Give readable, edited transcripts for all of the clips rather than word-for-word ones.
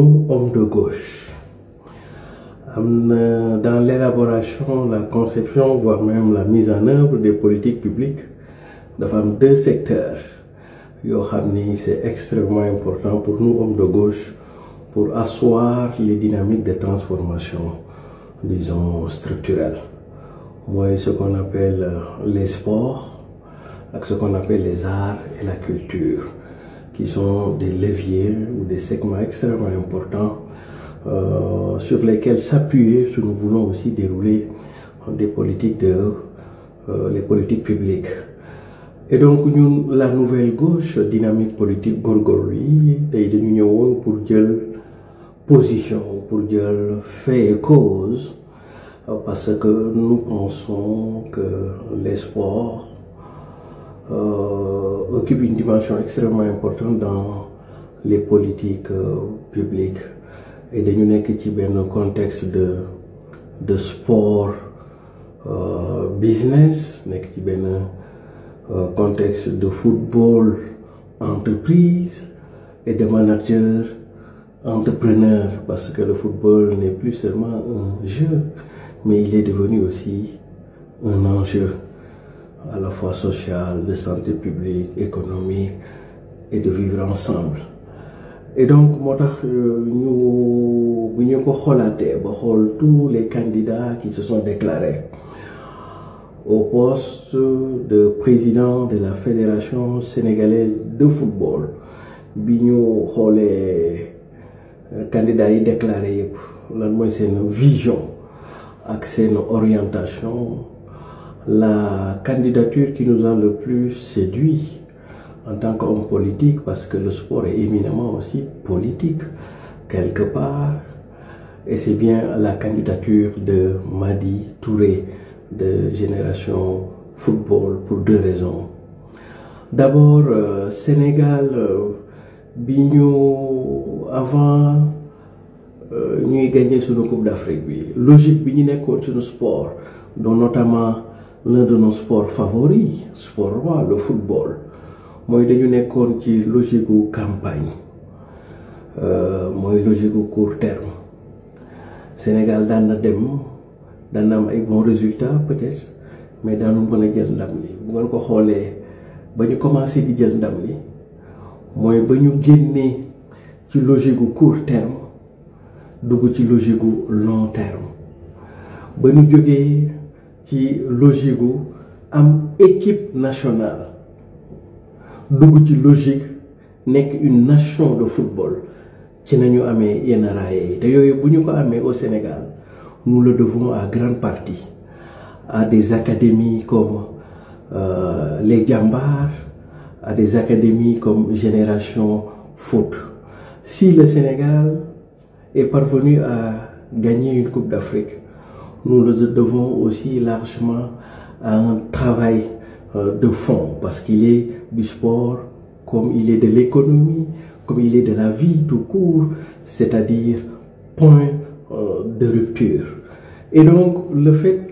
Homme de gauche. Dans l'élaboration, la conception, voire même la mise en œuvre des politiques publiques, nous avons deux secteurs. C'est extrêmement important pour nous, hommes de gauche, pour asseoir les dynamiques de transformation, disons, structurelles. Moi, ce qu'on appelle les sports, ce qu'on appelle les arts et la culture, qui sont des leviers ou des segments extrêmement importants sur lesquels s'appuyer si nous voulons aussi dérouler des politiques les politiques publiques. Et donc nous, la nouvelle gauche, dynamique politique Gorgorui, nous pour dire position, pour dire fait et cause, parce que nous pensons que les sports occupent une dimension extrêmement importante dans les politiques publiques. Et nous sommes dans un contexte de sport business, nous sommes dans un contexte de football entreprise et de manager entrepreneur, parce que le football n'est plus seulement un jeu, mais il est devenu aussi un enjeu à la fois social, de santé publique, économique et de vivre ensemble. Et donc, nous tous les candidats qui se sont déclarés au poste de président de la Fédération sénégalaise de football. Nous les candidats déclarés, c'est une vision, c'est une orientation. La candidature qui nous a le plus séduit en tant qu'homme politique, parce que le sport est éminemment aussi politique, quelque part, et c'est bien la candidature de Madi Touré, de Génération Football, pour deux raisons. D'abord, Sénégal, avant nous gagné sur nos Coupe d'Afrique, logique sur le sport, dont notamment l'un de nos sports favoris, sport roi, le football. Moi, dañu nekkoon ci logique gu campagne, mooy logique gu court terme. Sénégal daan na am ay bons résultats peut-être, mais daanu mën a jël ndam li bu ngeen ko xoolee ba ñu commencé di jël ndam li mooy ba ñu génnee ci logique gu court terme dugg ci logique gu long terme ba ñu jógee ci logique gu am équipe nationale. Dugg ci logique nekk une nation de football ci nañu amee yenn raaye te yooyu bu ñu ko amee au Sénégal nous le devons à grande partie à des académies comme les Jambar, à des académies comme Génération Foot. Si le Sénégal est parvenu à gagner une Coupe d'Afrique, nous le devons aussi largement à un travail de fond, parce qu'il est du sport comme il est de l'économie, comme il est de la vie tout court, c'est-à-dire point de rupture. Et donc le fait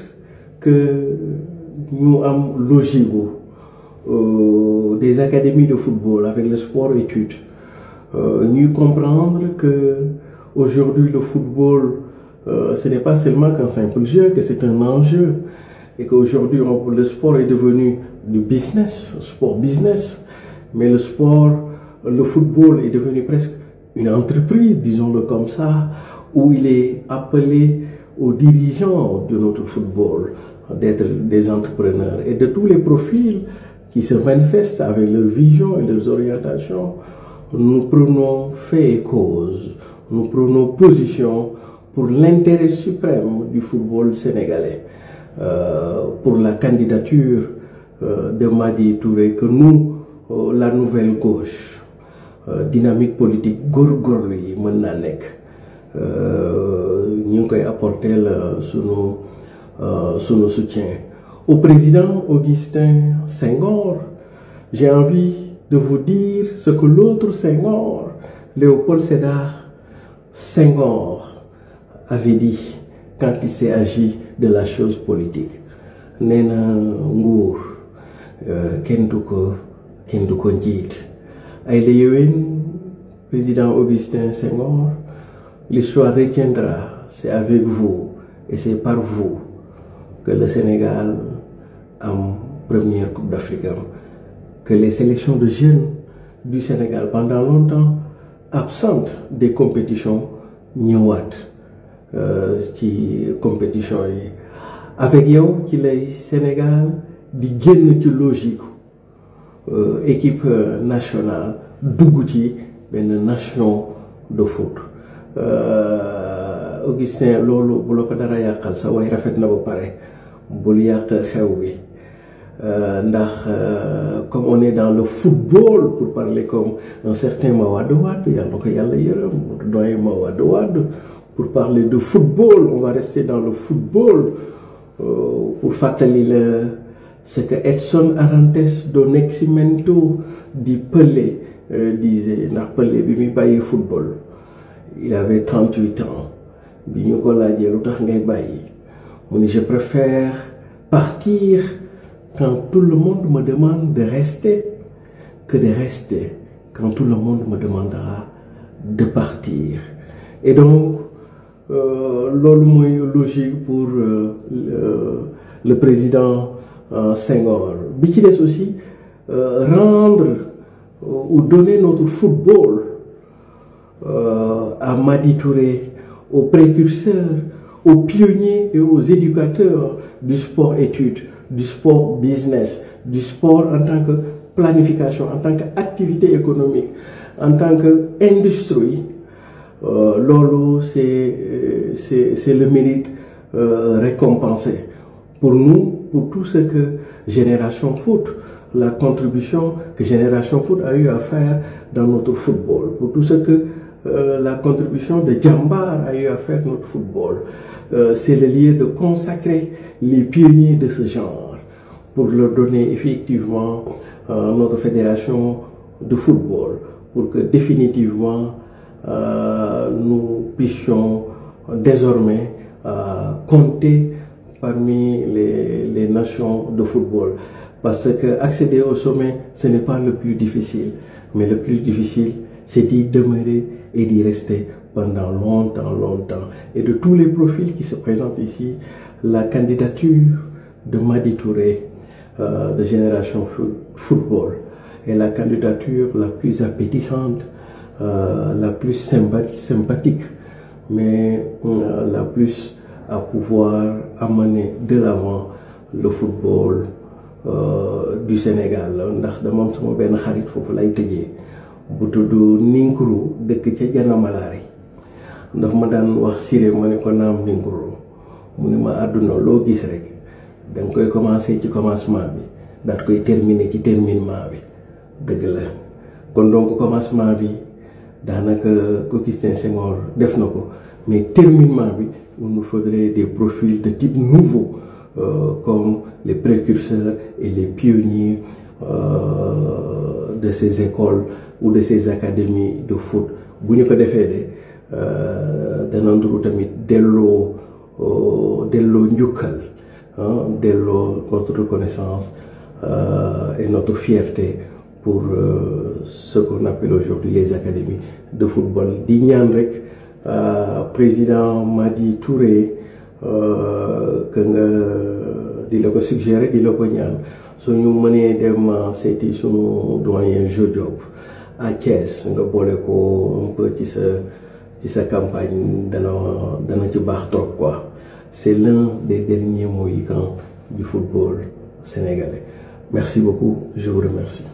que nous avons logique des académies de football avec le sport études, nous comprendre que aujourd'hui le football ce n'est pas seulement qu'un simple jeu, que c'est un enjeu, et qu'aujourd'hui le sport est devenu du business, sport business, mais le football est devenu presque une entreprise, disons-le comme ça, où il est appelé aux dirigeants de notre football d'être des entrepreneurs et de tous les profils qui se manifestent avec leur vision et leurs orientations. Nous prenons fait et cause, nous prenons position pour l'intérêt suprême du football sénégalais, pour la candidature de Madi Touré, que nous, la nouvelle gauche, dynamique politique Gorgorui mën naa nekk ñu ngi koy apporter sunu soutien. Au président Augustin Senghor, j'ai envie de vous dire ce que l'autre Senghor, Léopold Sédar Senghor, avait dit quand il s'est agi de la chose politique. Nee na nguur kenn du ko njiit ay la yéwén président Augustin Senghor l'histoire retiendra, c'est avec vous et c'est par vous que le Sénégal a une première Coupe d'Afrique, que les sélections de jeunes du Sénégal pendant longtemps absentes des compétitions ñëwaat ci compétition yi avec yow ci lay Sénégal di génn ci logique équipe nationale dugg ci benn nation de foot Augustin loolu bu la ko dara yàqal sa way rafet na ba pare bul yàq xew bi ndax comme on est dans le football pour parler comme un certain Mawade Wade yàlla na ko yàlla yërëm doyen Mawade Wade pour parler de football on va rester dans le football pour fàttali la ce que Edson Arantes do Nascimento di Pelé disait ndax Pelé bi muy bàyyi football il avait 38 ans bi ñu ko laajee lu tax ngay bàyyi mu ni je préfère partir quand tout le monde me demande de rester que de rester quand tout le monde me demandera de partir. Et donc loolu mooy logique pour le président Senghor bi ci des aussi rendre ou donner notre football à Madi Touré, aux précurseurs, aux pionniers et aux éducateurs du sport-études, du sport business, du sport en tant que planification, en tant qu'activité économique, en tant qu'industrie. Lolo, c'est le mérite récompensé. Pour nous, pour tout ce que Génération Foot, la contribution que Génération Foot a eu à faire dans notre football, pour tout ce que la contribution de Djambar a eu à faire dans notre football. C'est le lieu de consacrer les pionniers de ce genre pour leur donner effectivement notre fédération de football, pour que définitivement nous puissions désormais compter parmi les nations de football. Parce que accéder au sommet, ce n'est pas le plus difficile, mais le plus difficile, c'est d'y demeurer et d'y rester pendant longtemps. Et de tous les profils qui se présentent ici, la candidature de Madi Touré, de Génération Football, est la candidature la plus appétissante, la plus sympathique, mais la plus à pouvoir amener de l'avant le football du Sénégal. Ndax dama am sama benn xarit foofu lay tëjee bu tudd Ninkuru dëkk ca Janamalaari ndax ma daan wax Siré ma ne ko naam Ninkuru mu ne ma àdduna loo gis rek da nga koy commencer ci commencement bi daat koy terminer ci terminement bi dëgg la kon donc commencement bi daanaka Augustin Senghor def na ko mais terminement bi il nous faudrait des profils de type nouveau comme les précurseurs et les pionniers de ces écoles ou de ces académies de foot. Bu ñu ko defee de dana nduru tamit delloo njukkal delloo notre reconnaissance et notre fierté pour ce qu'on appelle aujourd'hui les académies de football. Di ñaan rek président Madi Touré que nga di la ko suggérer di la ko ñaan suñu mënee dem seeti suñu doyen Jo Diop à Thiès nga boole ko un peu ci sa campagne dana ci baax trop quoi. C'est l'un des derniers mohicans du football sénégalais. Merci beaucoup, je vous remercie.